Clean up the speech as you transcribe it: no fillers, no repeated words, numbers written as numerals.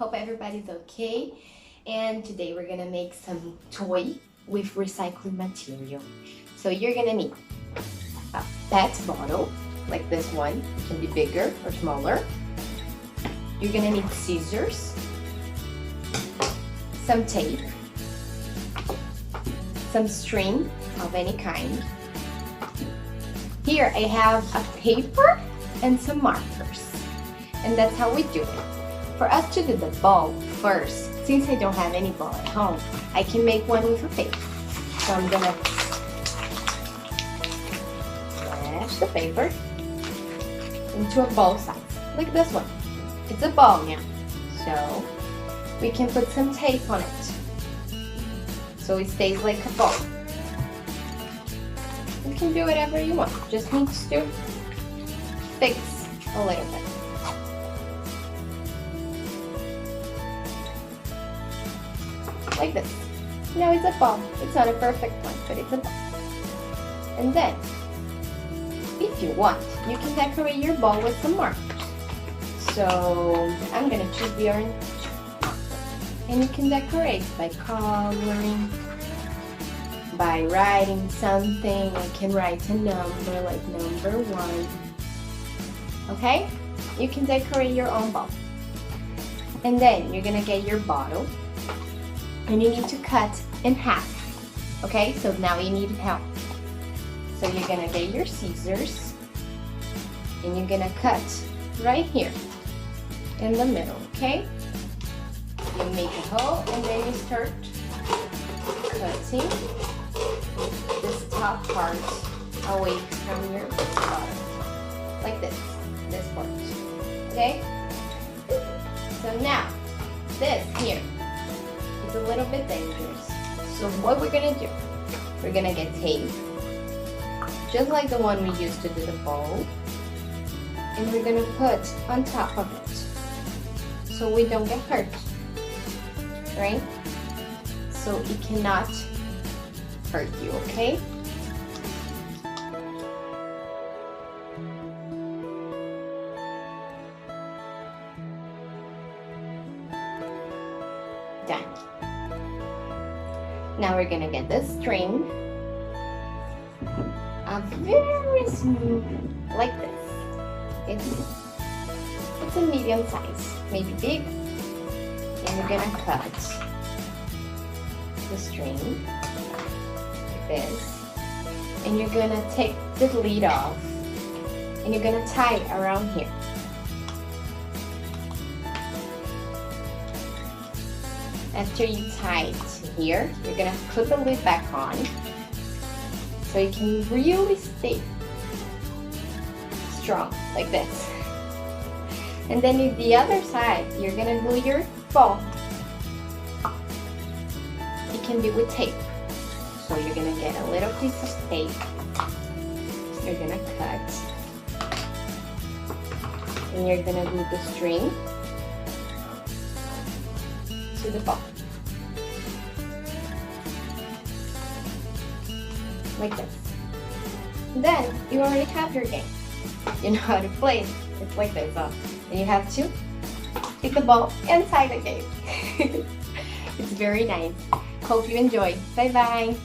Hope everybody's okay. And today we're gonna make some toy with recycled material. So you're gonna need a PET bottle, like this one. It can be bigger or smaller. You're gonna need scissors, some tape, some string of any kind. Here I have a paper and some markers. And that's how we do it. For us to do the ball first, since I don't have any ball at home, I can make one with a paper. So I'm gonna smash the paper into a ball size, like this one. It's a ball now. So we can put some tape on it, so it stays like a ball. You can do whatever you want, just needs to fix a little bit. Like this. Now it's a ball. It's not a perfect one, but it's a ball. And then, if you want, you can decorate your ball with some markers. So I'm gonna choose the orange marker. And you can decorate by coloring, by writing something. I can write a number, like number 1. Okay? You can decorate your own ball. And then you're gonna get your bottle. And you need to cut in half. Okay, so now you need help. So you're gonna get your scissors and you're gonna cut right here in the middle, okay? You make a hole and then you start cutting this top part away from your bottom. Like this part, okay? So now, this here, it's a little bit dangerous. So what we're gonna do, we're gonna get tape, just like the one we used to do the ball, and we're gonna put on top of it, so we don't get hurt, right? So it cannot hurt you, okay? Done. Now we're gonna get this string, a very smooth, like this. It's a medium size, maybe big. And we're gonna cut the string like this. And you're gonna take the lead off, and you're gonna tie it around here. After you tie it here, you're gonna put the lid back on so it can really stay strong, like this. And then with the other side, you're gonna glue your ball. It can be with tape. So you're gonna get a little piece of tape. You're gonna cut. And you're gonna glue the string to the ball. Like this. Then you already have your game. You know how to play it. It's like this, huh? And you have to get the ball inside the game. It's very nice. Hope you enjoy. Bye bye.